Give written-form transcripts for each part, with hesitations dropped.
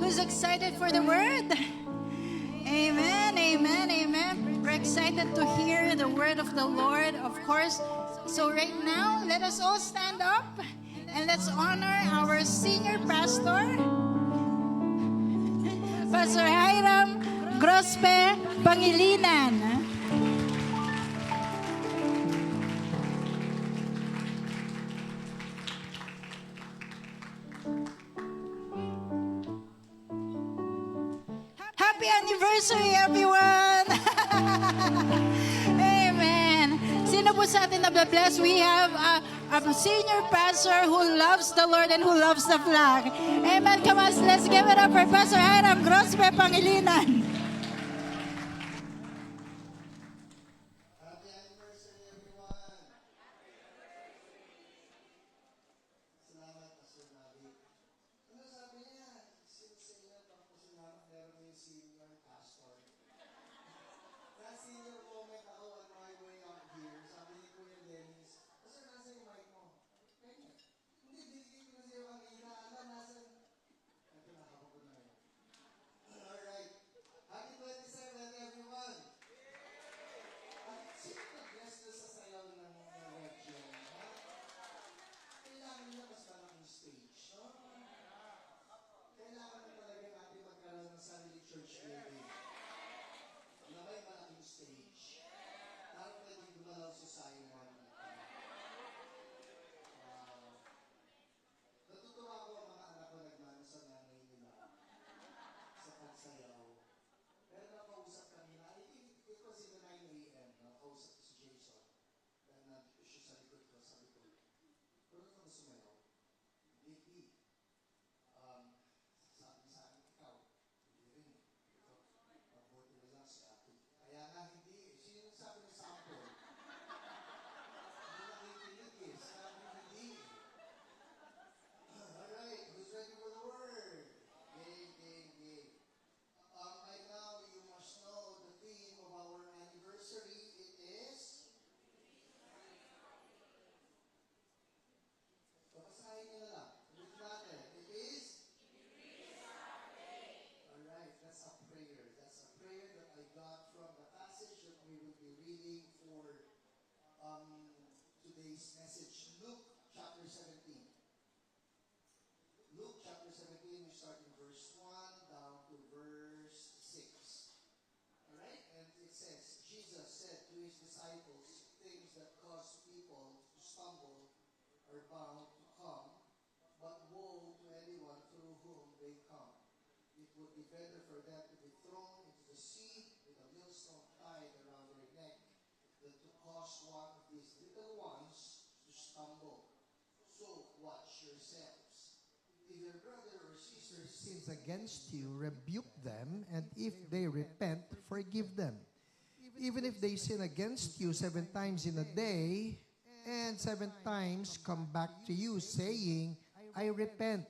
Who's excited for the word? Amen, amen, amen. We're excited to hear the word of the Lord, of course. So right now, let us all stand up and let's honor our senior pastor, Pastor Hiram Grospe Pangilinan. Happy anniversary, everyone! Amen. Sino po sa atin na blessed? We have a senior pastor who loves the Lord and who loves the flag. Amen. Come on, let's give it up for Pastor Hiram Grospe Pangilinan. Sins against you, rebuke them, and if they repent, forgive them. Even if they sin against you 7 times in a day, and 7 times come back to you, saying, I repent,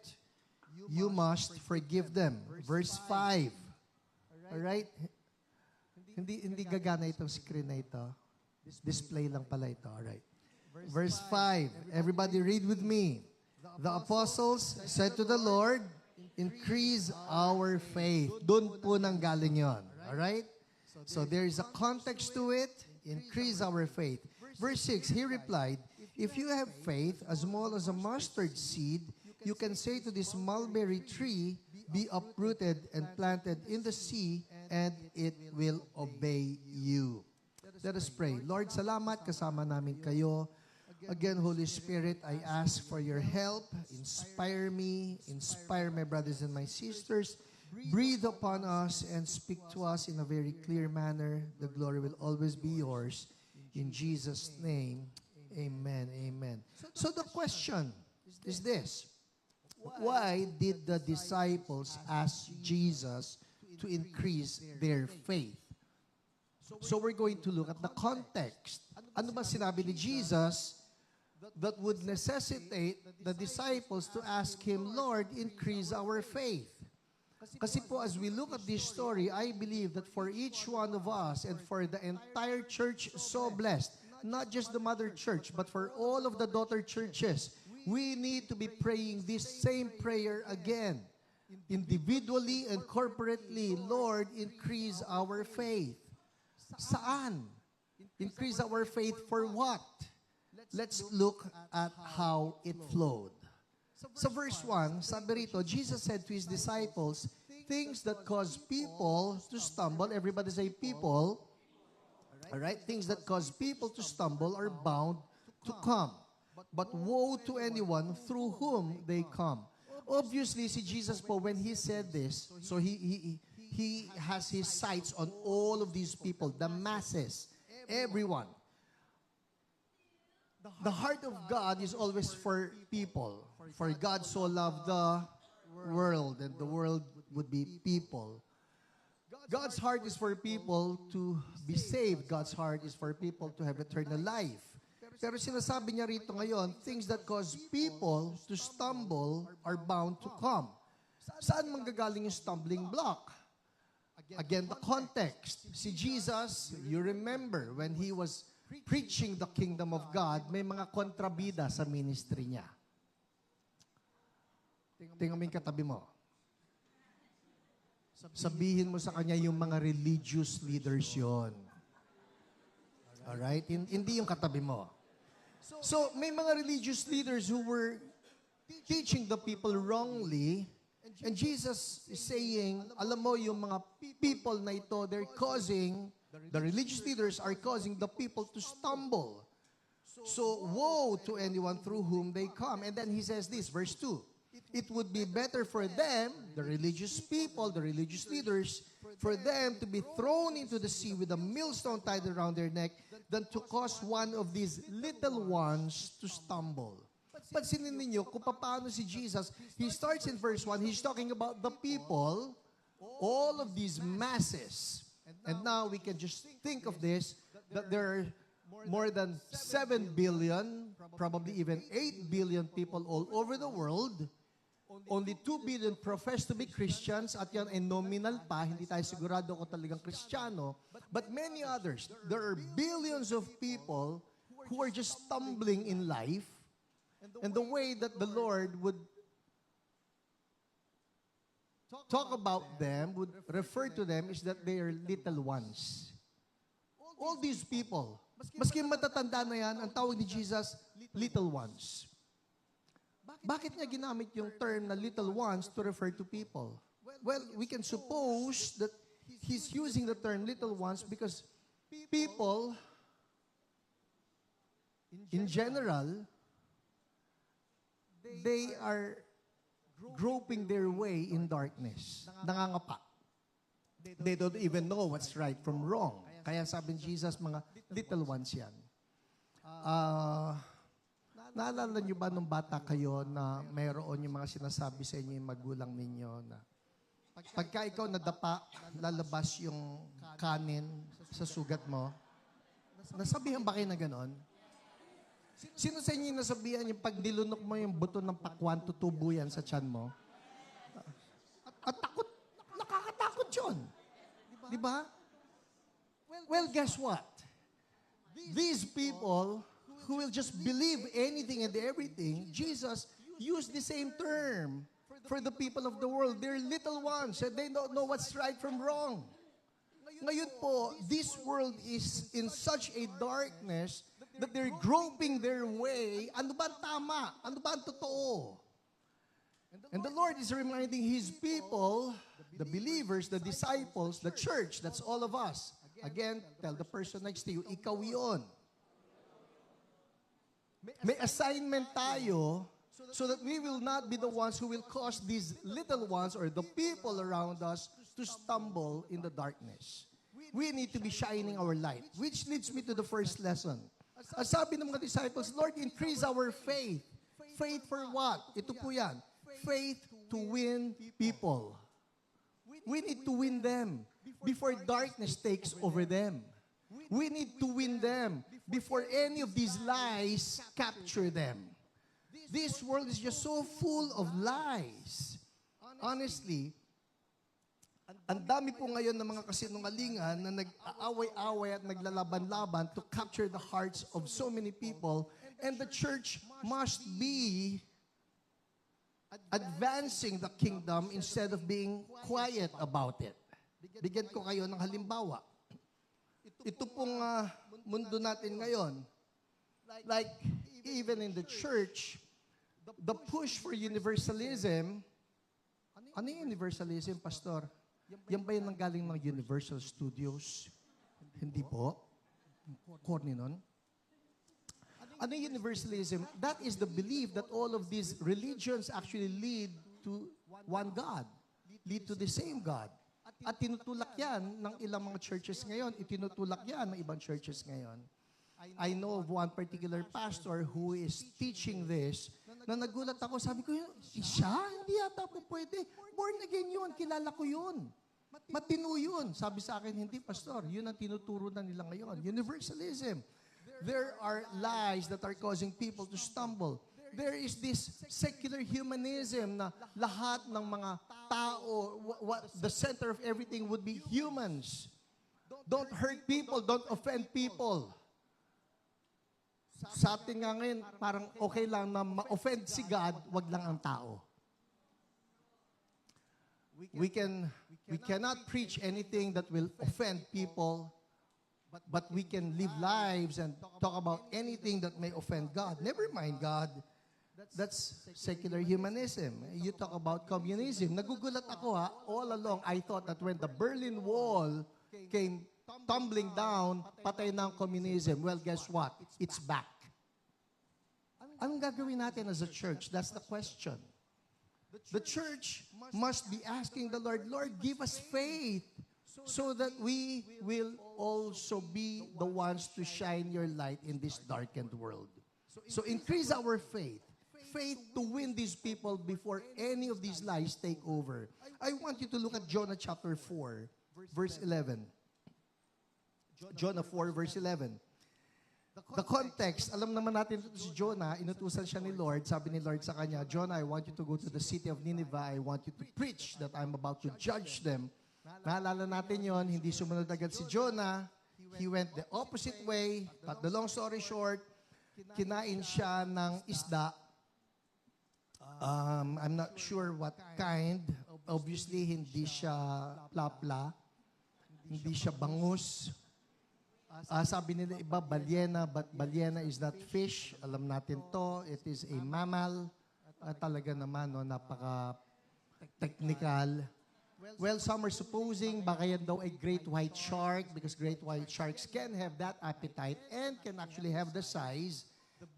you must forgive them. Verse 5. Alright? Hindi gagana itong screen na ito. Display lang pala ito. Alright. Verse 5. Everybody read with me. The apostles said to the Lord, increase our faith. Doon po nang galing yun. Alright? So there is a context to it. Increase our faith. Verse 6, he replied, if you have faith as small as a mustard seed, you can say to this mulberry tree, be uprooted and planted in the sea, and it will obey you. Let us pray. Lord, salamat, kasama namin kayo. Again, Holy Spirit, I ask for your help. Inspire me, inspire my brothers and my sisters. Breathe upon us and speak to us in a very clear manner. The glory will always be yours. In Jesus' name, amen, amen. So the question is this. Why did the disciples ask Jesus to increase their faith? So we're going to look at the context. Ano ba sinabi ni Jesus that would necessitate the disciples to ask Him, Lord, increase our faith? Kasi po, as we look at this story, I believe that for each one of us and for the entire church so blessed, not just the mother church, but for all of the daughter churches, we need to be praying this same prayer again. individually and corporately, Lord, increase our faith. Saan? Increase our faith for what? Let's look at how it flowed. Sa verse 1, sabi rito, Jesus said to His disciples, things that cause people to stumble, everybody say people, all right, things that cause people to stumble are bound to come. But woe to anyone through whom they come. Obviously, si Jesus po, when He said this, so He has His sights on all of these people, the masses, everyone. The heart of God is always for people. For God so loved the world, and the world would be people. God's heart is for people to be saved. God's heart is for people to have eternal life. Pero sinasabi niya rito ngayon, things that cause people to stumble are bound to come. Saan manggagaling yung stumbling block? Again, the context. Si Jesus, you remember, when He was preaching the kingdom of God, may mga kontrabida sa ministry niya. Tingnan mo yung katabi mo. Sabihin mo sa kanya yung mga religious leaders yon. Alright? Hindi yung katabi mo. So, may mga religious leaders who were teaching the people wrongly, and Jesus is saying, alam mo, yung mga people na ito, the religious leaders are causing the people to stumble. So, woe to anyone through whom they come. And then He says this, verse 2, it would be better for them, the religious people, the religious leaders, for them to be thrown into the sea with a millstone tied around their neck than to cause one of these little ones to stumble. Pansinin ninyo kung paano si Jesus, He starts in verse 1, He's talking about the people, all of these masses. And now we can just think of this, that there are more than 7 billion, probably even 8 billion people all over the world. Only 2 billion profess to be Christians, at yan ay nominal pa, hindi tayo sigurado kung talagang Kristiyano. But many others, there are billions of people who are just stumbling in life, and the way that the Lord would talk about them, would refer to them, is that they are little ones. All these people, maski matatanda na yan, ang tawag ni Jesus, little ones. Bakit niya ginamit yung term na little ones to refer to people? Well, we can suppose that He's using the term little ones because people, in general, they are groping their way in darkness. Nangangapa. They don't even know what's right from wrong. Kaya sabi ni Jesus, mga little ones yan. Naalala niyo ba nung bata kayo na mayroon yung mga sinasabi sa inyo yung magulang ninyo na pagka ikaw nadapa, lalabas yung kanin sa sugat mo? Nasabihan ba kayo na ganon? Sino sa inyo yung nasabihan yung pag nilunok mo yung buto ng pakwan, tutubo yan sa tiyan mo? At takot, nakakatakot yun. Di ba? Well, guess what? These people who will just believe anything and everything, Jesus used the same term for the people of the world. They're little ones, and they don't know what's right from wrong. Ngayon po, this world is in such a darkness that they're groping their way. Ano ba ang tama? Ano ba ang totoo? And the Lord is reminding His people, the believers, the disciples, the church, that's all of us. Again, tell the person next to you, ikaw yun. May assignment tayo so that we will not be the ones who will cause these little ones or the people around us to stumble in the darkness. We need to be shining our light. Which leads me to the first lesson. Ang sabi ng mga disciples, Lord, increase our faith. Faith for what? Ito po yan. Faith to win people. We need to win them before darkness takes over them. We need to win them before any of these lies capture them. This world is just so full of lies. Honestly, ang dami po ngayon ng mga kasinungalingan na nag-aaway-away at naglalaban-laban to capture the hearts of so many people, and the church must be advancing the kingdom instead of being quiet about it. Bigyan ko kayo ng halimbawa. Ito pong mundo natin ngayon, like even in the church, the push for universalism. Ano yung universalism, Pastor? Yan ba yung nanggaling ng Universal Studios? Hindi po. Corny nun. Ano yung universalism? That is the belief that all of these religions actually lead to one God. Lead to the same God. At tinutulak yan ng ilang mga churches ngayon. Itinutulak yan ng ibang churches ngayon. I know of one particular pastor who is teaching this, na nagulat ako, sabi ko, siya? Hindi yata po pwede. Born again yun, kilala ko yun. Matino yun. Sabi sa akin, hindi, Pastor. Yun ang tinuturo na nila ngayon. Universalism. There are lies that are causing people to stumble. There is this secular humanism na lahat ng mga tao, the center of everything would be humans. Don't hurt people, don't offend people. Sa atin nga ngayon, parang okay lang na ma-offend si God, wag lang ang tao. We cannot preach anything that will offend people, but we can live lives and talk about anything that may offend God. Never mind God. That's secular humanism. You talk about communism. Nagugulat ako all along I thought that when the Berlin Wall came tumbling down, patay na ang communism. Well, guess what? It's back. Anong gagawin natin as a church? That's the question. The church must be asking the Lord, Lord, give us faith so that we will also be the ones to shine your light in this darkened world. So increase our faith. Faith to win these people before any of these lies take over. I want you to look at Jonah chapter 4, verse 11. Jonah 4, verse 11. The context, alam naman natin ito si Jonah, inutusan siya ni Lord. Sabi ni Lord sa kanya, Jonah, I want you to go to the city of Nineveh. I want you to preach that I'm about to judge them. Naalala natin yon, hindi sumunod agad si Jonah. He went the opposite way. But the long story short, kinain siya ng isda. I'm not sure what kind. Obviously, hindi siya plapla. Hindi siya bangus. Sabi nila iba, balyena, but balyena is not fish. Alam natin to. It is a mammal. Talaga naman, no, napaka-technical. Well, some are supposing baka yan daw a great white shark because great white sharks can have that appetite and can actually have the size.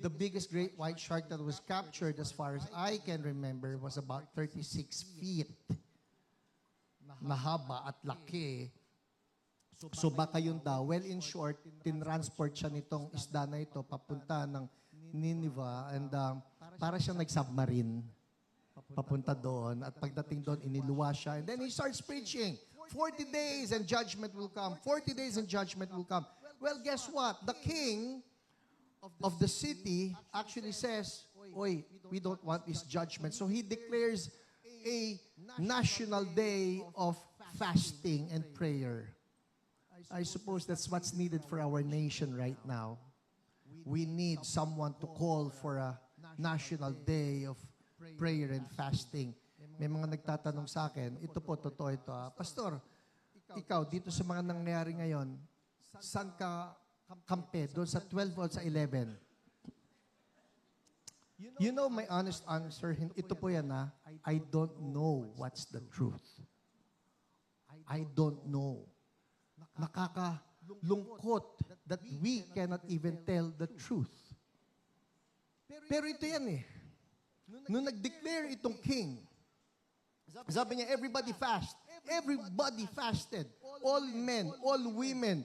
The biggest great white shark that was captured, as far as I can remember, was about 36 feet na haba at laki. So baka yun daw. Well, in short, tinransport siya nitong isda na ito papunta ng Nineveh and para siyang nag-submarine papunta doon. At pagdating doon, iniluwa siya. And then he starts preaching. 40 days and judgment will come. 40 days and judgment will come. Well, guess what? The king of the city actually says, Oy, we don't want this judgment. So he declares a national day of fasting and prayer. I suppose that's what's needed for our nation right now. We need someone to call for a national day of prayer and fasting. May mga nagtatanong sa akin, ito po, totoo ito. Pastor, ikaw, dito sa mga nangyayari ngayon, saan ka kampe? Doon sa 12 o sa 11? You know my honest answer, ito po yan I don't know what's the truth. I don't know. Nakakalungkot that we cannot even tell the truth. Pero ito yan Nung nag-declare itong king, sabi niya, everybody fast. Everybody fasted. All men, all women,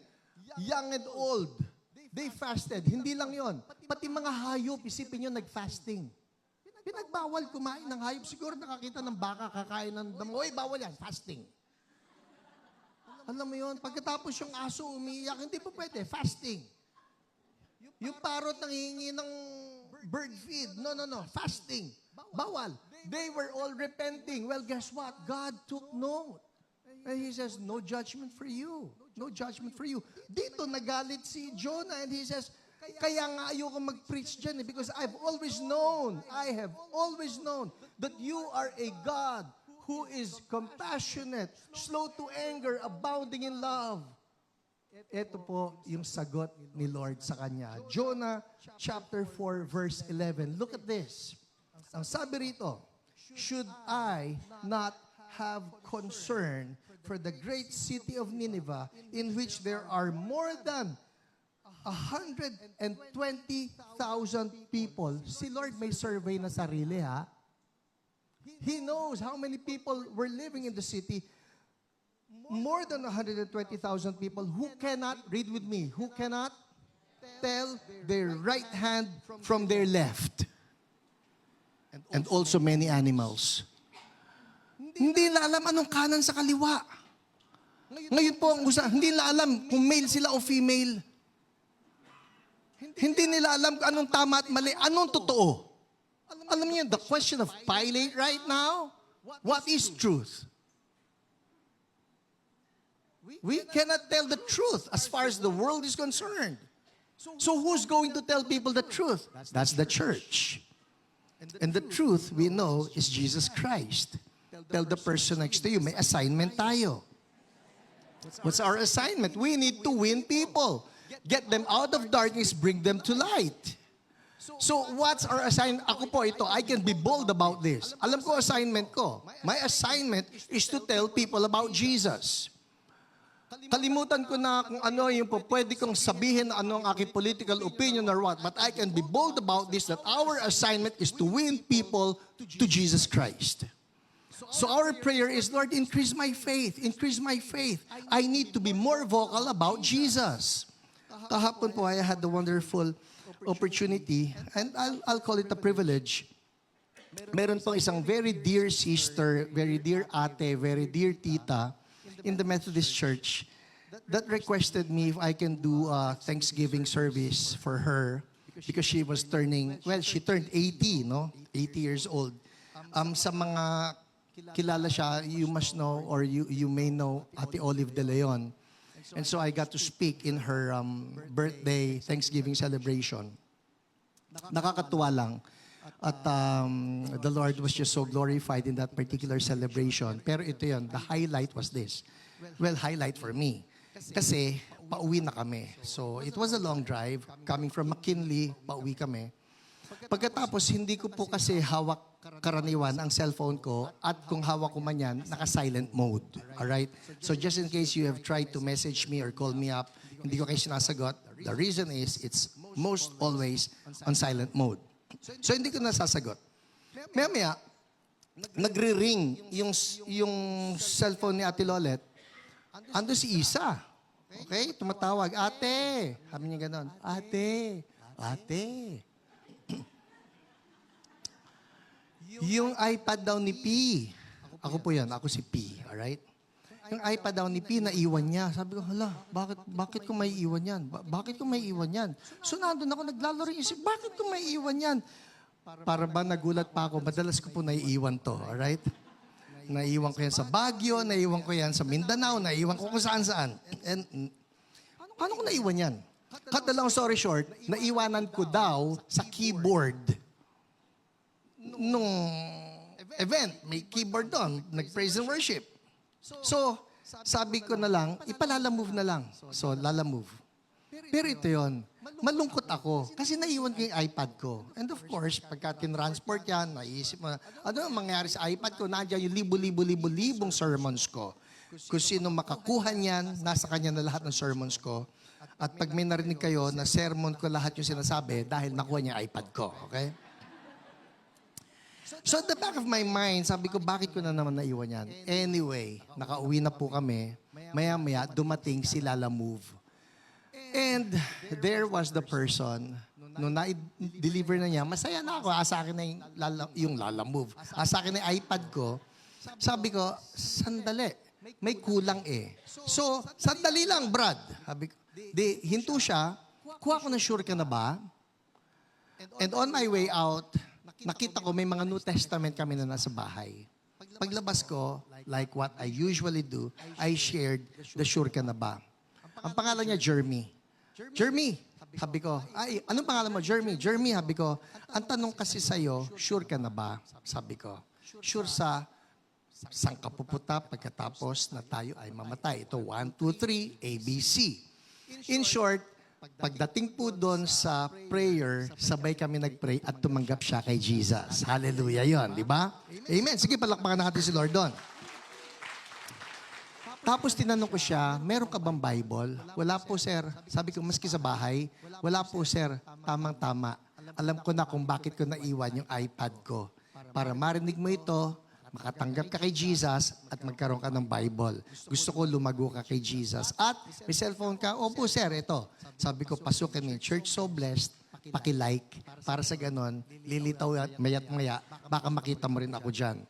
young and old, they fasted. Hindi lang yon. Pati mga hayop, isipin nyo, nag-fasting. Pinagbawal kumain ng hayop. Siguro nakakita ng baka, kakain ng damo. Oy, bawal yan, fasting. Alam mo yun, pagkatapos yung aso umiiyak, hindi po pwede, fasting. Yung parrot nangihingi ng bird feed, no, fasting. Bawal. They were all repenting. Well, guess what? God took note. And He says, no judgment for you. No judgment for you. Dito nagalit si Jonah and he says, Kaya nga ayoko mag-preach dyan because I have always known that you are a God who is compassionate, slow to anger, abounding in love. Ito po yung sagot ni Lord sa kanya. Jonah chapter 4 verse 11. Look at this. Ang sabi rito, should I not have concern for the great city of Nineveh in which there are more than 120,000 people? Si Lord may survey na sarili, ha? He knows how many people were living in the city. More than 120,000 people who cannot, read with me, who cannot tell their right hand from their left. And also many animals. Hindi nila alam anong kanan sa kaliwa. Ngayon po, hindi nila alam kung male sila o female. Hindi nila alam kung anong tama at mali, anong totoo. Alam niyo, the question of Pilate right now, what is truth? We cannot tell the truth as far as the world is concerned. So who's going to tell people the truth? That's the church. And the truth we know is Jesus Christ. Tell the person next to you, may assignment tayo. What's our assignment? We need to win people. Get them out of darkness, bring them to light. So what's our assignment? Ako po ito, I can be bold about this. Alam ko assignment ko. My assignment is to tell people about Jesus. Kalimutan ko na kung ano yung pwede kong sabihin, ano ang aking political opinion or what. But I can be bold about this, that our assignment is to win people to Jesus Christ. So our prayer is, Lord, increase my faith. Increase my faith. I need to be more vocal about Jesus. Kahapon po, I had the wonderful opportunity, and I'll call it a privilege. Meron pong isang very dear sister, very dear ate, very dear tita, in the Methodist Church that requested me if I can do a Thanksgiving service for her because she was she turned 80, no? 80 years old. Sa mga kilala siya, you must know or you may know Ate Olive De Leon. And so I got to speak in her birthday Thanksgiving celebration. Nakakatuwa lang. At the Lord was just so glorified in that particular celebration. Pero ito yun, the highlight was this. Well, highlight for me. Kasi pauwi na kami. So it was a long drive. Coming from McKinley, pauwi kami. Pagkatapos, hindi ko po kasi hawak karaniwan ang cellphone ko at kung hawak ko man yan, naka-silent mode. Alright? So just in case you have tried to message me or call me up, hindi ko kayo sinasagot, the reason is it's most always on silent mode. So hindi ko nasasagot. Maya-maya, nagre-ring yung cellphone ni Ate Lolet. Ando si Isa. Okay? Tumatawag, ate. Sabi niya gano'n, ate. Yung iPad daw ni P. Ako po yan, ako si P. Alright? Yung iPad daw ni P, naiwan niya. Sabi ko, hala, bakit ko may iwan yan? Bakit ko may iwan yan? So nandun ako, naglalaro isip, bakit ko may iwan yan? Para ba nagulat pa ako, madalas ko po naiiwan to. Alright? Naiiwan ko yan sa Baguio, naiiwan ko yan sa Mindanao, naiiwan ko kung saan-saan. And paano ko naiwan yan? Cut the long story short, naiwanan ko daw sa keyboard nung event. May keyboard doon, nag-praise and worship. So, sabi ko na lang, ipalalamove na lang. So, lalamove. Pero ito yon, malungkot ako kasi naiwan ko yung iPad ko. And of course, pagka tinransport yan, naisip mo, ano ang mangyari sa iPad ko? Nandiyan yung libo-libong sermons ko. Kung sino makakuha niyan, nasa kanya na lahat ng sermons ko. At pag may narinig kayo na sermon ko lahat yung sinasabi, dahil nakuha niya iPad ko. Okay? So at the back of my mind, sabi ko, bakit ko na naman naiwan yan? Anyway, nakauwi na po kami. Maya-maya, dumating si Lala Move. And there was the person, nung na-deliver na niya, masaya na ako. Sa akin na yung Lala Move. Sa akin na yung iPad ko. Sabi ko, sandali, may kulang eh. So, sandali lang, Brad. Sabi ko, hinto siya, kuha ko na sure ka na ba? And on my way out, nakita ko may mga New Testament kami na nasa bahay. Paglabas ko, like what I usually do, I shared the sure ka na ba. Ang pangalan niya, Jeremy. Jeremy, Sabi ko, ay, anong pangalan mo? Jeremy. Jeremy, sabi ko, ang tanong kasi sa'yo, sure ka na ba? Sabi ko, sure sa saan ka pupunta pagkatapos na tayo ay mamatay. Ito, 1, 2, 3, ABC. In short, pagdating po doon sa prayer, sabay kami nag-pray at tumanggap siya kay Jesus. Hallelujah yon, di ba? Amen. Sige, palakpakan natin si Lord doon. Tapos tinanong ko siya, meron ka bang Bible? Wala po, sir. Sabi ko, maski sa bahay, wala po, sir. Tamang-tama. Alam ko na kung bakit ko naiwan yung iPad ko. Para marinig mo ito, makatanggap ka kay Jesus at magkaroon ka ng Bible. Gusto ko lumago ka kay Jesus. At may cellphone ka, opo, sir, ito. Sabi ko, pasukin mo yung Church So Blessed, paki-like, para sa ganon, lilitaw at mayat-maya, baka makita mo rin ako dyan.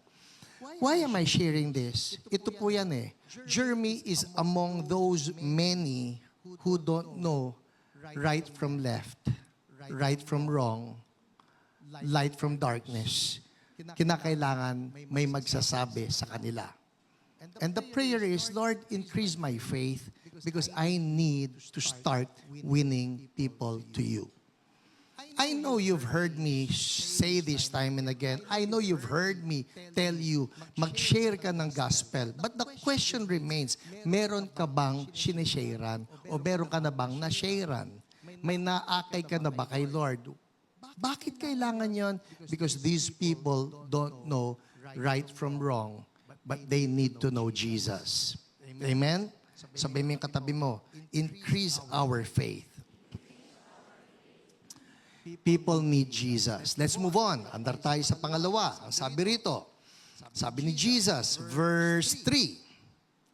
Why am I sharing this? Ito po yan eh. Jeremy is among those many who don't know right from left, right from wrong, light from darkness. Kinakailangan may magsasabi sa kanila. And the prayer is, Lord, increase my faith because I need to start winning people to you. I know you've heard me say this time and again. I know you've heard me tell you, mag-share ka ng gospel. But the question remains, meron ka bang sinisharean o meron ka na bang nasharean? May naakay ka na ba kay Lord? Bakit kailangan yon? Because these people don't know right from wrong, but they need to know Jesus. Amen? Sabi mo yung katabi mo, increase our faith. People need Jesus. Let's move on. Andar tayo sa pangalawa. Ang sabi rito, sabi ni Jesus, verse 3,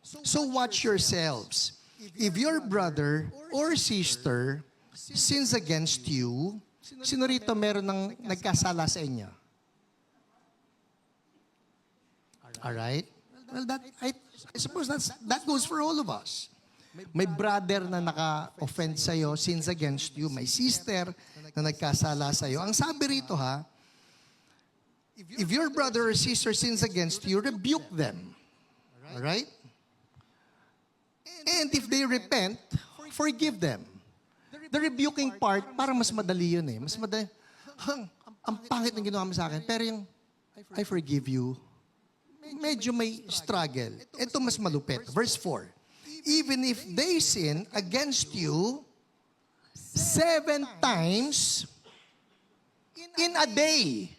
so watch yourselves. If your brother or sister sins against you, sino rito meron ng nagkasala sa inyo? Alright? Well, I suppose that goes for all of us. May brother na naka-offend sa'yo, sins against you. May sister na nagkasala sa'yo. Ang sabi rito ha, if your brother or sister sins against you, rebuke them. Alright? And if they repent, forgive them. The rebuking part, parang mas madali yun eh. Mas madali. Ang pangit ng ginawa mo sa akin. Pero yung, I forgive you, medyo may struggle. Ito mas malupit. Verse 4. Even if they sin against you 7 times in a day.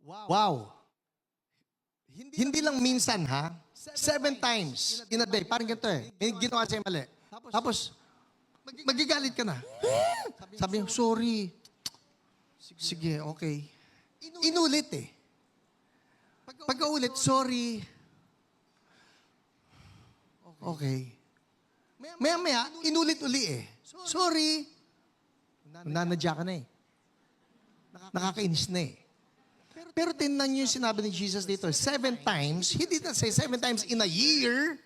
Wow. Hindi lang minsan ha. 7 times in a day. Parang ganito eh. Ginawa sa'yo mali. Tapos, magigalit ka na. Sabi niya, sorry. Sige, okay. Inulit eh. Pagkaulit, sorry. Okay. Maya-maya, inulit-uli eh. Sorry. Nanadya ka na eh. Nakakainis na eh. Pero tingnan niyo yung sinabi ni Jesus dito, 7 times, he did not say 7 times in a year.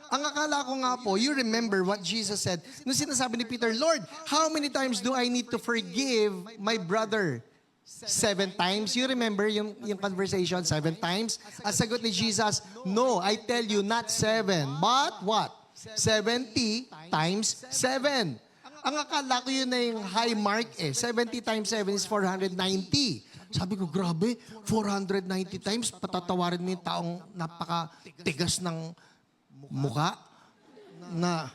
Ang akala ko nga po, you remember what Jesus said. Nung sinasabi ni Peter, Lord, how many times do I need to forgive my brother? 7 times? You remember yung conversation, 7 times? Ang sagot ni Jesus, no, I tell you, not 7. But what? 70 times 7. Ang akala ko yun na yung high mark eh. 70 times 7 is 490. Sabi ko, grabe, 490 times, patatawarin mo yung taong napaka-tigas ng mukha na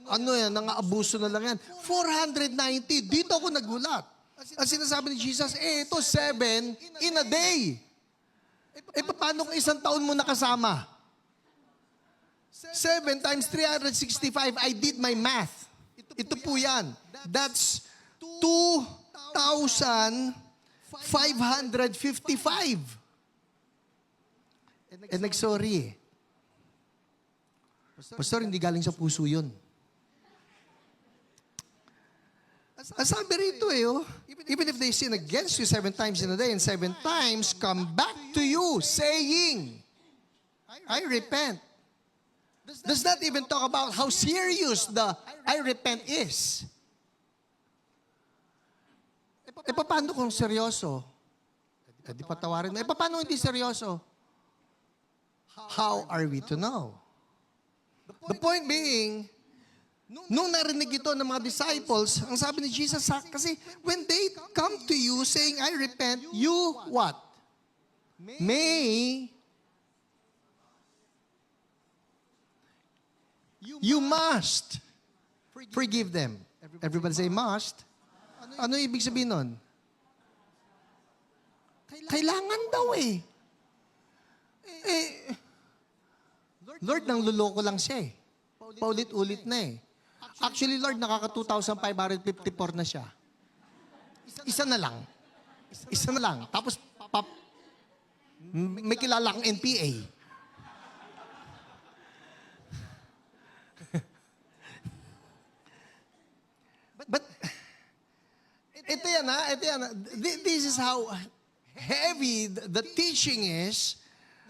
ano yan, nang-aabuso na lang yan. 490, dito ako nagulat. Ang sinasabi ni Jesus, ito 7 in a day. Paano kung isang taon mo nakasama? 7 times 365, I did my math. Ito po yan. That's 2,555. And nag-sorry eh. Pastor, hindi galing sa puso yun. Sabi rito eh, oh, even if they sin against you 7 times in a day and 7 times come back to you saying, I repent. Does that even talk about how serious the I repent is? Paano kung seryoso? Di patawarin mo. Paano hindi seryoso? How are we to know? The point being, Nung narinig ito ng mga disciples, ang sabi ni Jesus, kasi when they come to you saying, I repent, you what? You must forgive them. Everybody say must. Ano ibig sabihin nun? Kailangan daw eh. Lord, nang luloko lang siya eh. Paulit-ulit na eh. Actually, Lord, nakaka-2,554 na siya. Isa na lang. Isa na lang. Tapos, may kilala kang NPA. But, ito yan ha, ito yan. This is how heavy the teaching is,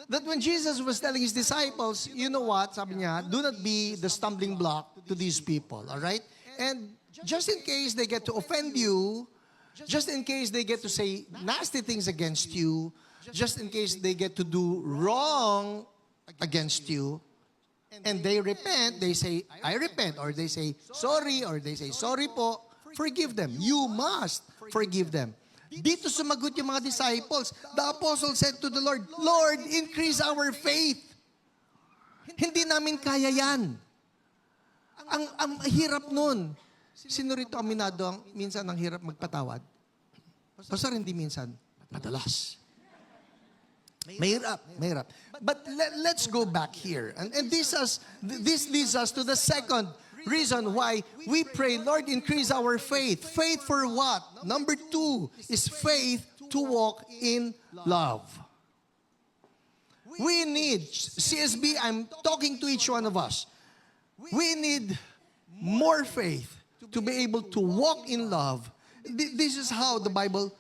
that when Jesus was telling His disciples, you know what, sabi niya, do not be the stumbling block to these people, all right? And just in case they get to offend you, just in case they get to say nasty things against you, just in case they get to do wrong against you, and they repent, they say, I repent, or they say, sorry, or they say, sorry po, forgive them. You must forgive them. Dito sumagot yung mga disciples. The apostle said to the Lord, Lord, increase our faith. Hindi namin kaya yan. Ang hirap nun. Sino rito aminado minsan ang hirap magpatawad? Pastor, hindi minsan. Madalas. Mahirap. But let's go back here. And this leads us to the second reason why we pray, Lord, increase our faith. Faith for what? Number 2 is faith to walk in love. We need, CSB, I'm talking to each one of us. We need more faith to be able to walk in love. This is how the Bible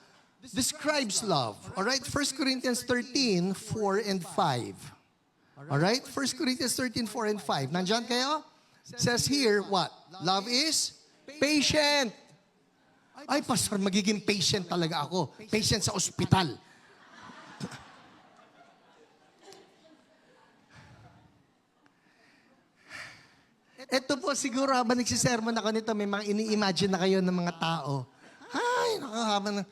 describes love. All right? 1 Corinthians 13, 4 and 5. All right? 1 Corinthians 13, 4 and 5. Nandyan kayo? Says here, what? Love is patient. Ay, pastor, magiging patient talaga ako. Patient sa ospital. Ito po siguro habang nagsisermon ako nito, may mga ini-imagine na kayo ng mga tao. Ay, nakahaba na.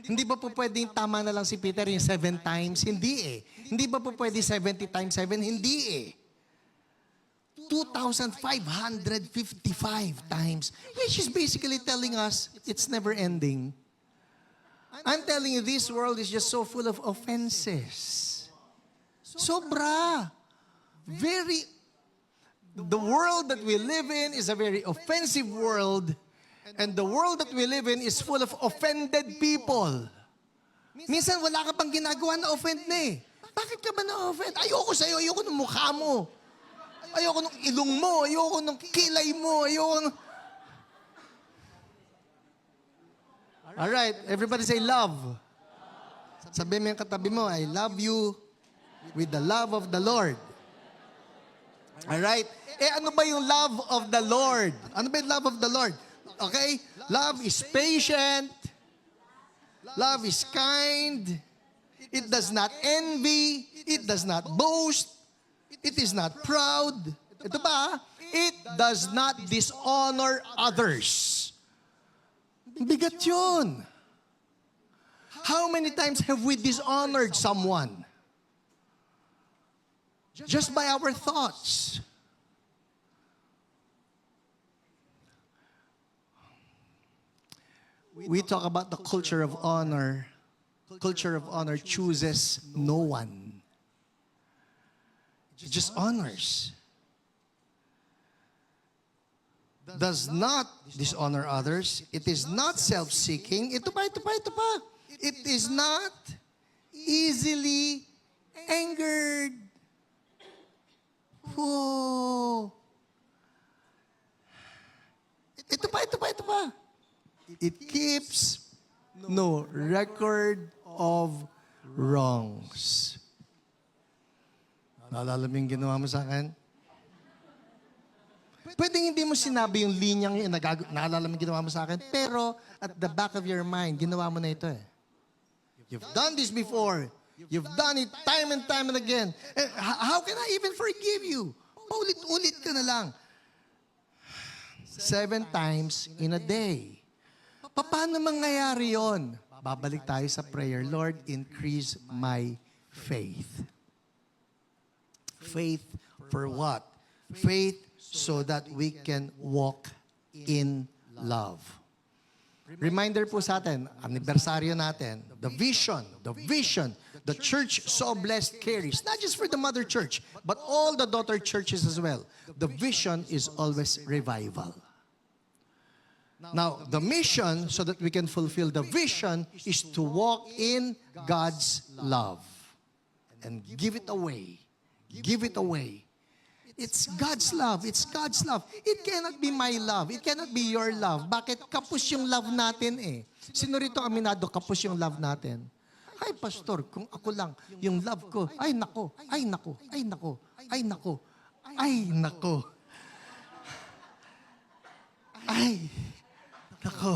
Hindi ba po pwedeng tama na lang si Peter yung 7 times? Hindi eh. Hindi ba po pwede 70 times 7? Hindi eh. 2,555 times, which is basically telling us it's never ending. I'm telling you, this world is just so full of offenses. Sobra. The world that we live in is a very offensive world, and the world that we live in is full of offended people. Minsan wala ka pang ginagawa na offend na eh. Bakit ka ba na-offend? Ayoko sa'yo, ayoko ng mukha mo. Ayoko ng ilong mo, ayoko ng kilay mo, ayoko ng... Alright, everybody say love. Sabi mo yung katabi mo, I love you with the love of the Lord. Alright? Ano ba yung love of the Lord? Ano ba yung love of the Lord? Okay? Love is patient. Love is kind. It does not envy. It does not boast. It is not proud. Ito ba? It does not dishonor others. Bigat yun. How many times have we dishonored someone? Just by our thoughts. We talk about the culture of honor. Culture of honor chooses no one. It just honors. Does not dishonor others. It is not self-seeking. Ito pa. It is not easily angered. Oh. Ito pa. It keeps no record of wrongs. Naalala mo yung ginawa mo sa akin? Pwedeng hindi mo sinabi yung linyang yun, naalala mo yung ginawa mo sa akin, pero at the back of your mind, ginawa mo na ito eh. You've done this before. You've done it time and time and again. How can I even forgive you? Paulit-ulit ka na lang. 7 times in a day. Paano mangyayari yon? Babalik tayo sa prayer. Lord, increase my faith. Faith for what? Faith so that we can walk in love. Reminder po sa atin, anibersaryo natin, the vision the church so blessed carries, not just for the mother church, but all the daughter churches as well. The vision is always revival. Now, the mission, so that we can fulfill the vision, is to walk in God's love and give it away. Give it away. It's God's love. It's God's love. It cannot be my love. It cannot be your love. Bakit? Kapos yung love natin eh. Sino rito aminado, kapos yung love natin? Ay, pastor, kung ako lang, yung love ko, ay nako, ay nako, ay nako, ay nako, ay nako. Ay, nako.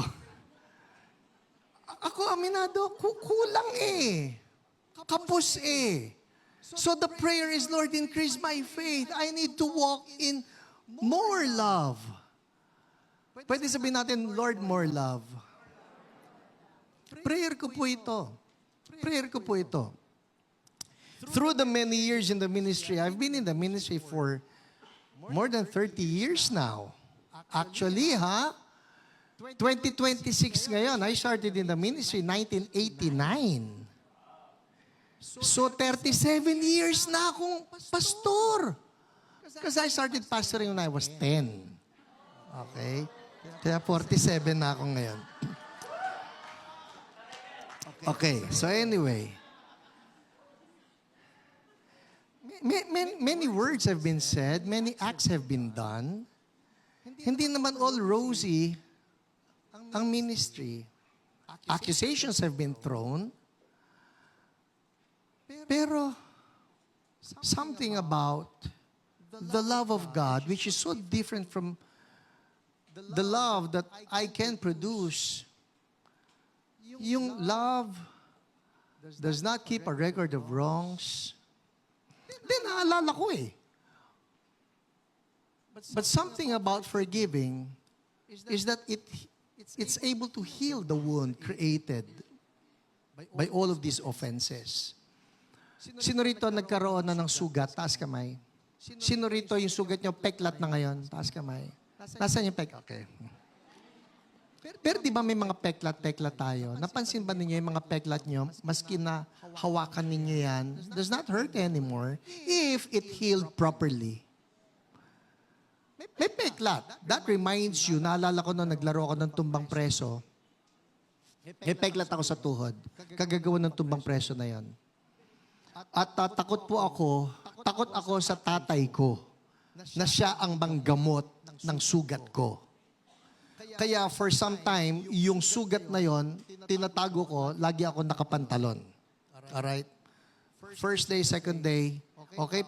Ako aminado, kulang eh. Kapos eh. So the prayer is, Lord, increase my faith. I need to walk in more love. Pwede sabihin natin, Lord, more love. Prayer ko po ito. Prayer ko po ito. Through the many years in the ministry, I've been in the ministry for more than 30 years now. Actually, 2026 ngayon. I started in the ministry 1989. So, 37 years na akong pastor. Because I started pastoring when I was 10. Okay? Kaya 47 na ako ngayon. Okay, so anyway. Many words have been said, many acts have been done. Hindi naman all rosy ang ministry. Accusations have been thrown. Pero, something about the love of God, which is so different from the love that I can produce. Yung love does not keep a record of wrongs. Hindi, naalala ko eh. But something about forgiving is that it's able to heal the wound created by all of these offenses. Sino rito nagkaroon na ng sugat? Taas kamay. Sino rito yung sugat nyo, peklat na ngayon? Taas kamay. Nasaan yung peklat? Okay. Pero di ba may mga peklat-peklat tayo? Napansin ba ninyo yung mga peklat nyo, maski na hawakan ninyo yan, does not hurt anymore if it healed properly. May peklat. That reminds you, naalala ko nung naglaro ako ng tumbang preso, may peklat ako sa tuhod. Kagagawa ng tumbang preso na yon. At takot ako sa tatay ko na siya ang manggamot ng sugat ko. Kaya for some time, yung sugat na yon, tinatago ko, lagi ako nakapantalon. Alright? First day, second day, okay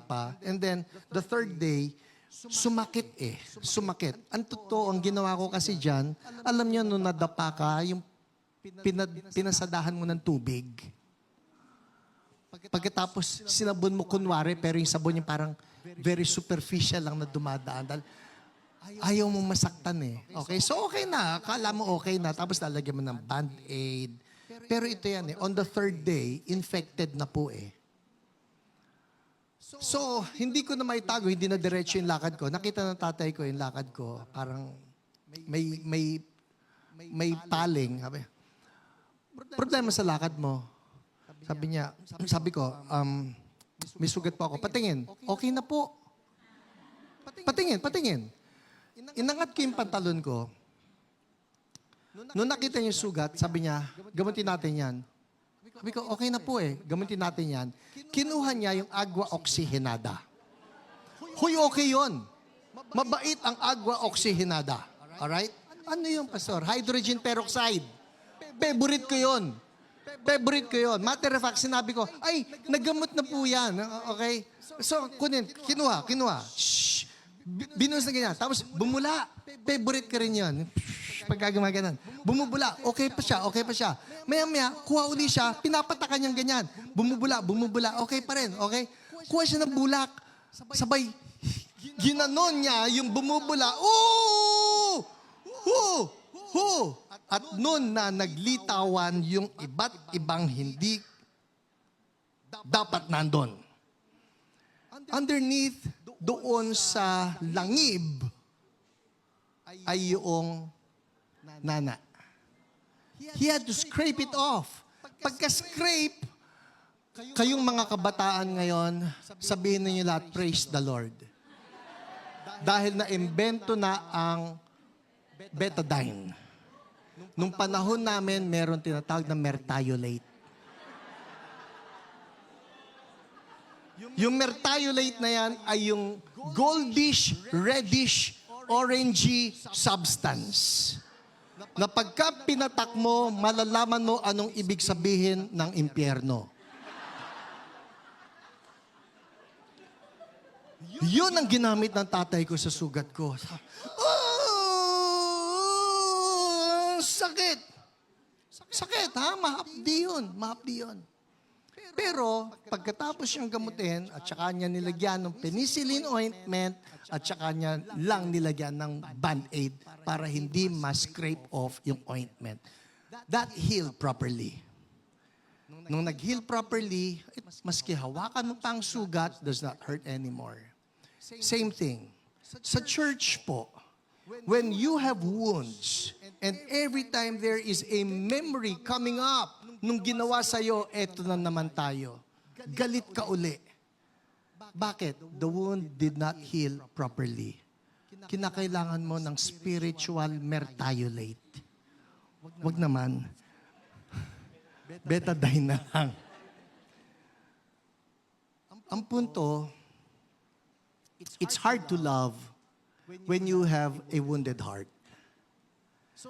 pa. And then, the third day, sumakit eh. Sumakit. Ang totoo, ang ginawa ko kasi dyan, alam nyo, nung nadapa ka, yung pinasadahan mo ng tubig. Pagkatapos, sinabon mo kunwari, pero yung sabon yung parang very superficial lang na dumadaan. Dahil ayaw mong masaktan eh. Okay? So, okay na. Akala mo okay na. Tapos, lalagyan mo ng band-aid. Pero ito yan eh. On the third day, infected na po eh. So, hindi ko na maitago, hindi na diretso yung lakad ko. Nakita ng tatay ko yung lakad ko. Parang may paling. Problema sa lakad mo. Sabi ko, may sugat po ako. Patingin. Okay na po. Patingin. Inangat ko yung pantalon ko. Nung nakita niya yung sugat, sabi niya, gamutin natin yan. Sabi ko, okay na po eh. Gamutin natin yan. Kinuha niya yung agua oxygenada. Huy, okay yun. Mabait ang agua oxygenada. Alright? Ano yung pastor? Hydrogen peroxide. Favorite ko yun. Matter of fact, sinabi ko, ay, nagamot na po yan. Okay? So, kinuha. Shhh. Binuhos na ganyan. Tapos, bumula. Favorite ka rin yun. Pagkagama ganun. Bumubula. Okay pa siya. Maya-maya, kuha uli siya. Pinapatakan niyang ganyan. Bumubula. Okay pa rin. Okay? Kuha siya ng bulak. Sabay, Ginanon niya yung bumubula. Oo! At noon na naglitawan yung iba't ibang hindi dapat nandun. Underneath, doon sa langib, ay yung nana. He had to scrape it off. Pagka-scrape, kayong mga kabataan ngayon, sabihin ninyo lahat, praise the Lord. Dahil na-imbento na ang betadine. Nung panahon namin, meron tinatawag na mertiolate. Yung mertiolate na yan ay yung goldish, reddish, orangey substance. Na pagka pinatak mo, malalaman mo anong ibig sabihin ng impyerno. Yun ang ginamit ng tatay ko sa sugat ko. Sakit. Sakit, ha? Mahapdi yun. Pero, pagkatapos siyang gamutin, at saka niya nilagyan ng penicillin ointment, at saka niya lang nilagyan ng Band-Aid para hindi ma-scrape off yung ointment. That healed properly. Nung nag-heal properly, maski hawakan mo pang sugat, does not hurt anymore. Same thing. Sa church po, when you have wounds, and every time there is a memory coming up, nung ginawa sa'yo, eto na naman tayo. Galit ka uli. Bakit? The wound did not heal properly. Kinakailangan mo ng spiritual mertiolate. Wag naman. Betadine na lang. Ang punto, it's hard to love when you have a wounded heart.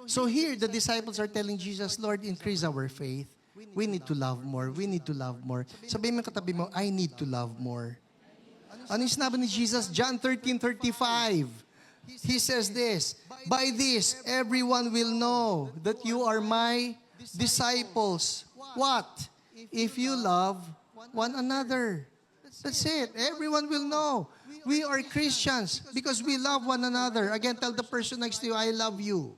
So here, the disciples are telling Jesus, Lord, increase our faith. We need to love more. We need to love more. Sabihin mo katabi mo, I need to love more. Ano yung sinabi ni Jesus? John 13:35. He says this, by this, everyone will know that you are my disciples. What? If you love one another. That's it. Everyone will know. We are Christians because we love one another. Again, tell the person next to you, I love you.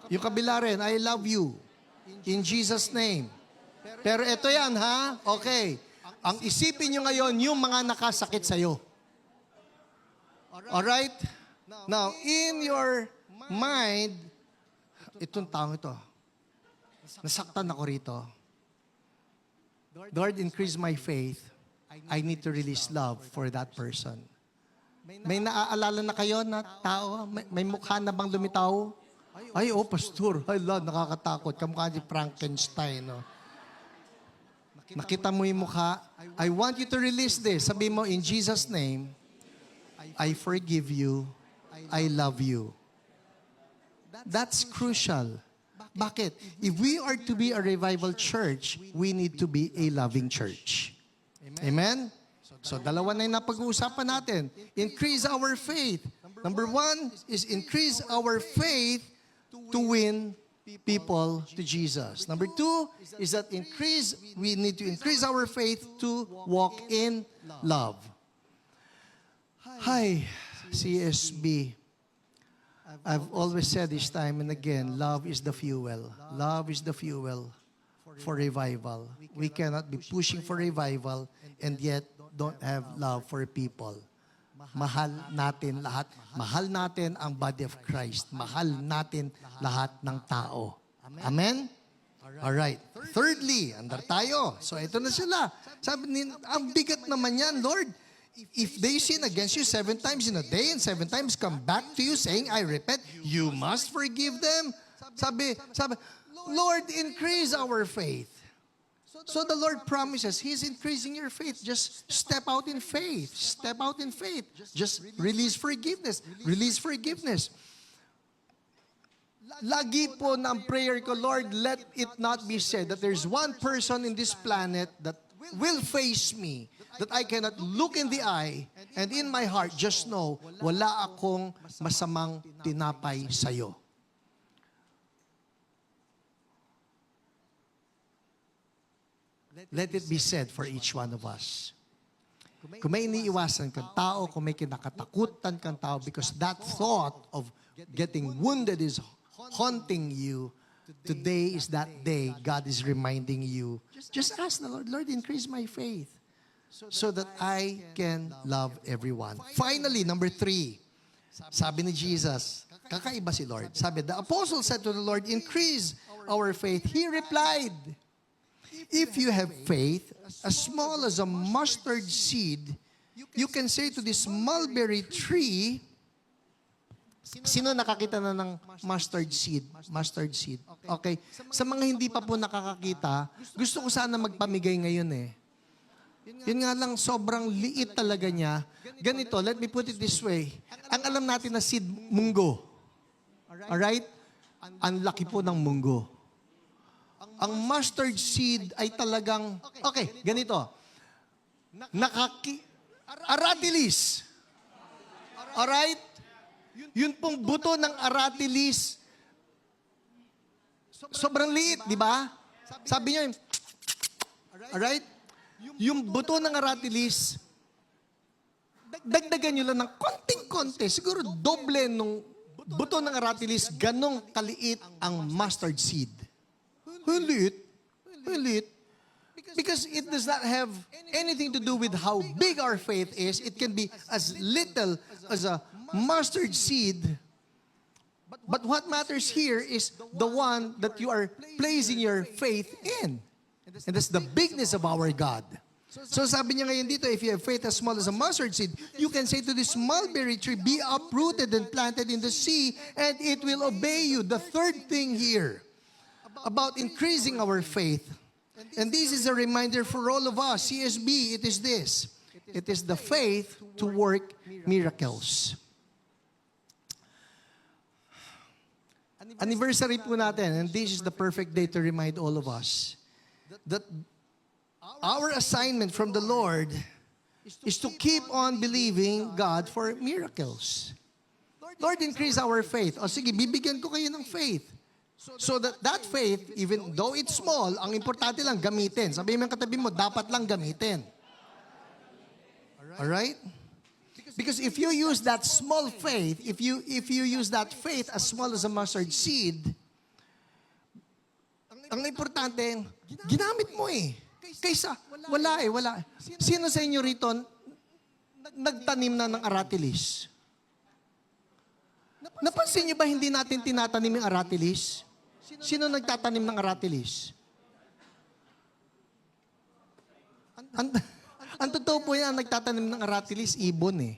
Yung kabila rin, I love you. In Jesus' name. Pero ito yan, ha? Okay. Ang isipin nyo ngayon, yung mga nakasakit sa'yo. Alright? Now, in your mind, itong taong ito, nasaktan ako rito. Lord, increase my faith. I need to release love for that person. May naaalala na kayo na tao? May mukha na bang lumitaw? Ay, pastor. Ay, Lord, nakakatakot. Kamukha ni Frankenstein, no? Nakita mo yung mukha. I want you to release this. Sabi mo, in Jesus' name, I forgive you. I love you. That's crucial. Bakit? If we are to be a revival church, we need to be a loving church. Amen? So, dalawa na yung napag-uusapan natin. Increase our faith. Number one is increase our faith to win people to Jesus. Number two is that we need to increase our faith to walk in love. Hi, CSB. I've always said this time and again, love is the fuel. Love is the fuel for revival. We cannot be pushing for revival and yet don't have love for people. Mahal natin lahat. Mahal natin ang body of Christ. Mahal natin lahat ng tao. Amen? Alright. Thirdly, andar tayo. So ito na sila. Sabi ni, ang bigat naman yan, Lord. If they sin against you 7 times in a day and 7 times come back to you saying, I repent, you must forgive them. Sabi, Lord, increase our faith. So the Lord promises, He's increasing your faith. Just step out in faith. Step out in faith. Just release forgiveness. Release forgiveness. Lagi po ng prayer ko, Lord, let it not be said that there's one person in this planet that will face me, that I cannot look in the eye, and in my heart, just know, wala akong masamang tinapay sa'yo. Let it be said for each one of us. Kung may iniiwasan kang tao, kung may kinakatakutan kang tao, because that thought of getting wounded is haunting you, today is that day God is reminding you, just ask the Lord, Lord, increase my faith so that I can love everyone. Finally, number 3, sabi ni Jesus, kakaiba si Lord. Sabi, the apostle said to the Lord, increase our faith. He replied, if you have faith as small as a mustard seed, you can say to this mulberry tree, sino nakakita na ng mustard seed? Mustard seed. Okay. Sa mga hindi pa po nakakakita, gusto ko sana magpamigay ngayon eh. Yun nga lang, sobrang liit talaga niya. Ganito, let me put it this way. Ang alam natin na seed, munggo. Alright? Ang laki po ng munggo. Ang mustard seed ay talagang, okay, ganito. Aratilis. Alright? Yun pong buto ng aratilis, sobrang liit, di ba? Sabi niya, alright? Yung buto ng aratilis, dagdagan nyo lang ng konting-konti, siguro doble nung buto ng aratilis, ganong kaliit ang mustard seed. Liit. Because it does not have anything to do with how big our faith is. It can be as little as a mustard seed. But what matters here is the one that you are placing your faith in. And that's the bigness of our God. So sabi niya ngayon dito, if you have faith as small as a mustard seed, you can say to this mulberry tree, be uprooted and planted in the sea, and it will obey you. The third thing here about increasing our faith, and this is a reminder for all of us, CSB, it is this. It is the faith to work miracles. Anniversary po natin, and this is the perfect day to remind all of us that our assignment from the Lord is to keep on believing God for miracles. Lord, increase our faith. O sige, bibigyan ko kayo ng faith. So that faith, even though it's small, ang importante lang gamitin. Sabihin mo yung katabi mo, dapat lang gamitin. Alright? Because if you use that small faith, if you use that faith as small as a mustard seed, ang importante, ginamit mo eh. Kaysa, wala. Sino sa inyo rito nagtanim na ng aratilis? Napansin niyo ba hindi natin tinatanim yung aratilis? Sino nagtatanim ng aratilis? Ang totoo po yan, nagtatanim ng aratilis, ibon eh.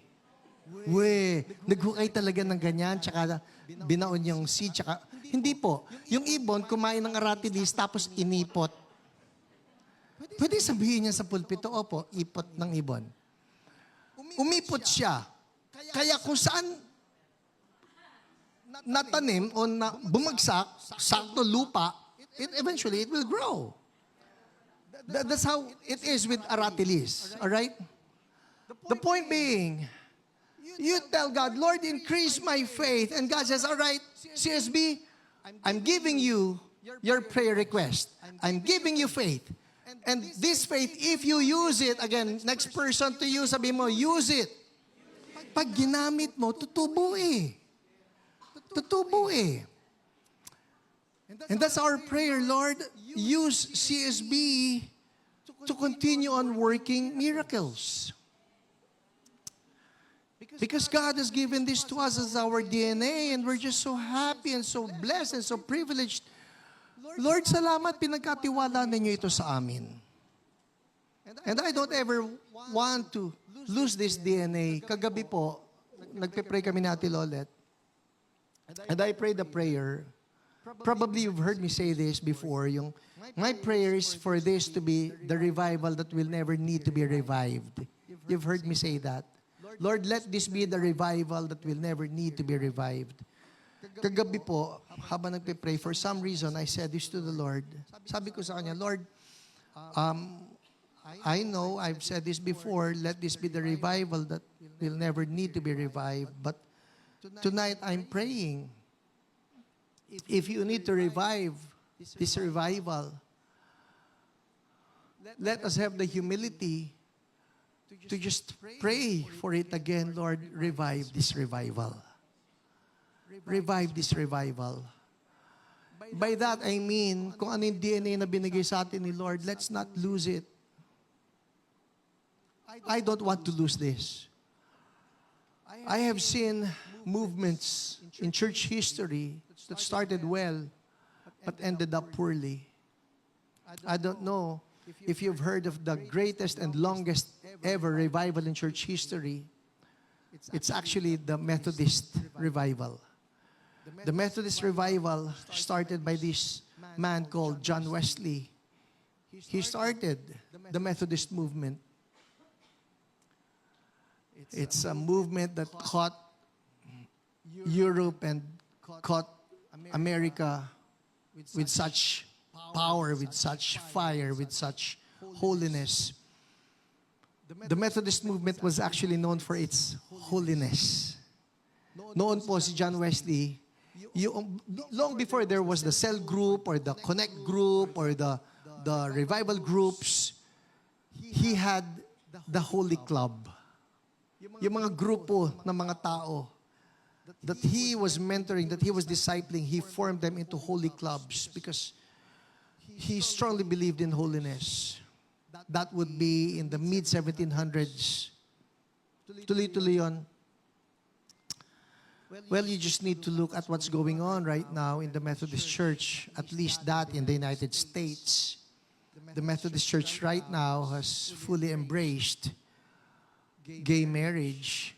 Naghukay talaga ng ganyan, tsaka binaon yung seed, tsaka, hindi po. Yung ibon, kumain ng aratilis, tapos inipot. Pwede sabihin niya sa pulpito, opo, ipot ng ibon. Umipot siya. Kaya kung saan natanim o bumagsak, sakto lupa, eventually it will grow. That's how it is with aratilis. Alright? The point being, you tell God, Lord, increase my faith. And God says, alright, CSB, I'm giving you your prayer request. I'm giving you faith. And this faith, if you use it, again, next person to use, sabi mo, use it. Pag ginamit mo, tutubo eh. Tutubo eh. And that's our prayer, Lord. Use CSB to continue on working miracles. Because God has given this to us as our DNA, and we're just so happy and so blessed and so privileged. Lord, salamat pinagkatiwala ninyo ito sa amin. And I don't ever want to lose this DNA. Kagabi po, nagpe-pray kami ni Ate Lolet. And I prayed the prayer. Probably you've heard me say this before. My prayer is for this to be the revival that will never need to be revived. You've heard me say that. Lord, let this be the revival that will never need to be revived. Kagabi po, habang nagpe-pray, for some reason, I said this to the Lord. Sabi ko sa Kanya, Lord, I know I've said this before, let this be the revival that will never need to be revived. But tonight, I'm praying, if you need to revive this revival, let us have the humility to just pray for it again. Lord, revive this revival. Revive this revival. By that, I mean, kung ano yung DNA na binigay sa atin ni Lord, let's not lose it. I don't want to lose this. I have seen movements in church history that started well, but ended up poorly. I don't know if you've heard of the greatest and longest ever revival in church history. It's actually the Methodist revival. The Methodist revival started by this man called John Wesley. He started the Methodist movement. It's a movement that caught Europe and caught America with such power, with such fire, with such holiness. The Methodist movement was actually known for its holiness. Noon po si John Wesley, long before there was the cell group or the connect group or the revival groups, he had the holy club. Yung mga grupo ng mga tao that he was mentoring, that he was discipling, he formed them into holy clubs because he strongly believed in holiness. That would be in the mid-1700s. Tuloy-tuloy yun. Well, you just need to look at what's going on right now in the Methodist Church, at least that in the United States. The Methodist Church right now has fully embraced gay marriage,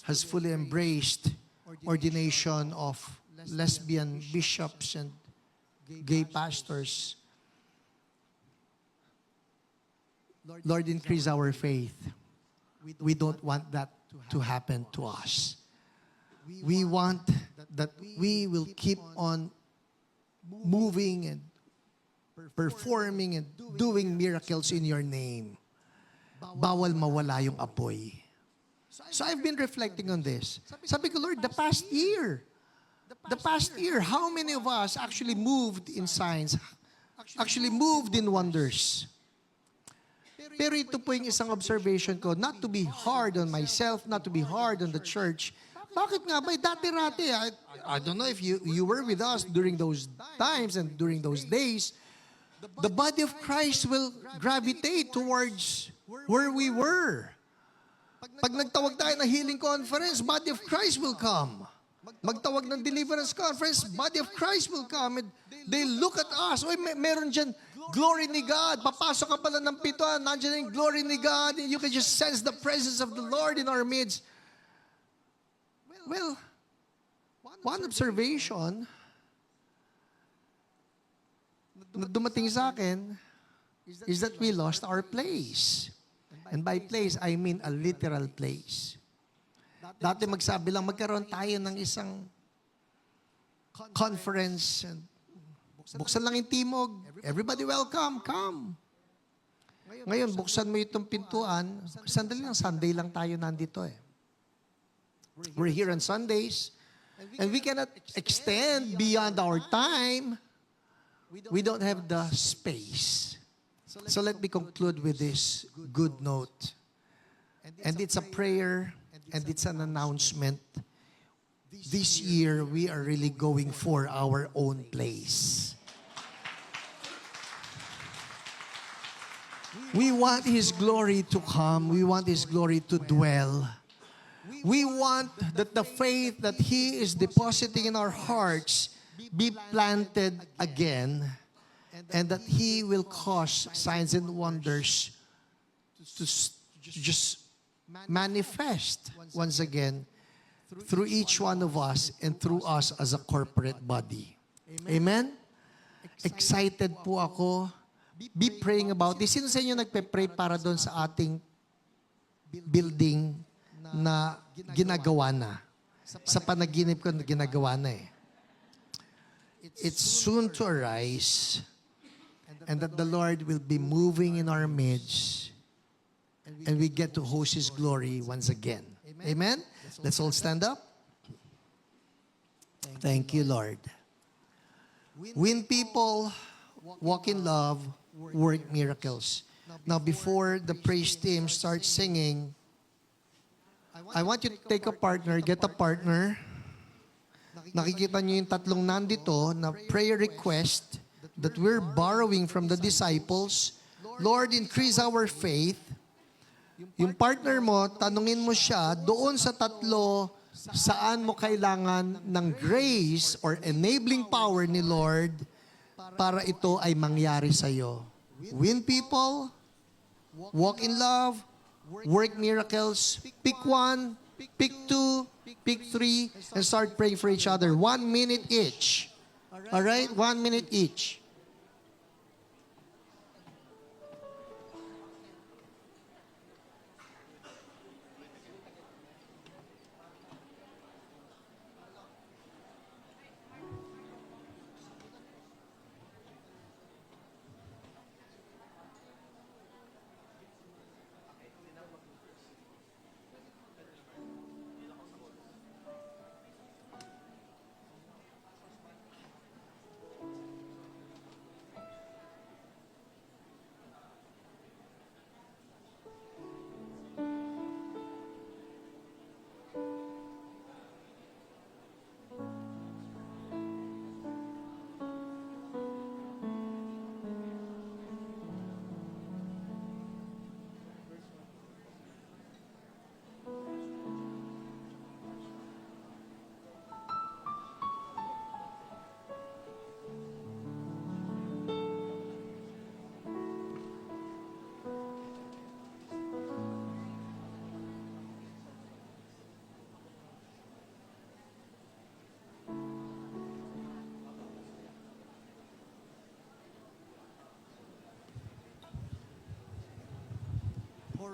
has fully embraced ordination of lesbian bishops and gay pastors. Lord, increase our faith. We don't want that to happen to us. We want that we will keep on moving and performing and doing miracles in your name. Bawal mawala yung apoy. So I've been reflecting on this. Sabi ko, Lord, the past year, how many of us actually moved in signs, actually moved in wonders? Pero ito po yung isang observation ko, not to be hard on myself, not to be hard on the church. Bakit nga ba? Dati-rati, I don't know if you were with us during those times and during those days. The body of Christ will gravitate towards where we were. Pag nagtawag tayo ng healing conference, body of Christ will come. Magtawag ng deliverance conference, body of Christ will come. And they look at us. Oy, meron dyan, glory ni God. Papasok ka pala ng pituan, nandiyan yung glory ni God. And you can just sense the presence of the Lord in our midst. Well, one observation na dumating sa akin is that we lost our place. And by place, I mean a literal place. Dati magsabi lang, magkaroon tayo ng isang conference. And buksan lang yung timog. Everybody welcome, come. Ngayon, buksan mo itong pintuan. Sandali lang, Sunday lang tayo nandito eh. We're here on Sundays. And we cannot extend beyond our time. We don't have the space. So let me conclude with this good note. And it's a prayer and it's an announcement. This year, we are really going for our own place. We want His glory to come. We want His glory to dwell. We want that the faith that He is depositing in our hearts be planted again, and that He will cause signs and wonders to just manifest once again through each one of us and through us as a corporate body. Amen? Excited po ako. Be praying about this. Sino sa inyo nagpe-pray para doon sa ating building na ginagawa na? Sa panaginip ko na ginagawa na eh. It's soon to arise, and that the Lord will be moving in our midst, and we get to host His glory once again. Amen? Let's all stand up. Thank you, Lord. When people walk in love, work miracles. Now, before the praise team starts singing, I want you to take a partner, get a partner. Nakikita niyo yung tatlong nandito na prayer request that we're borrowing from the disciples. Lord, increase our faith. Yung partner mo, tanungin mo siya, doon sa tatlo, saan mo kailangan ng grace or enabling power ni Lord para ito ay mangyari sa iyo. Win people, walk in love, work miracles. Pick one, pick two, pick three, and start praying for each other. 1 minute each. All right? 1 minute each.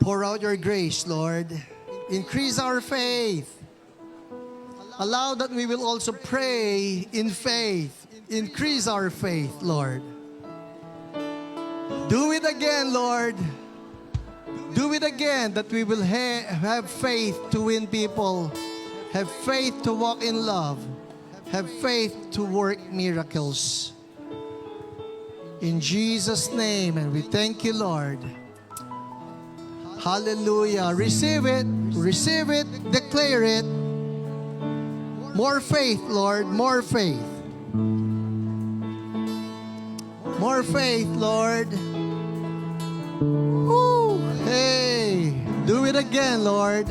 Pour out your grace, Lord. Increase our faith. Allow that we will also pray in faith. Increase our faith, Lord. Do it again, Lord. Do it again that we will have faith to win people. Have faith to walk in love. Have faith to work miracles. In Jesus' name, and we thank you, Lord. Hallelujah. Receive it. Receive it. Declare it. More faith, Lord. More faith. More faith, Lord. Woo. Hey. Do it again, Lord.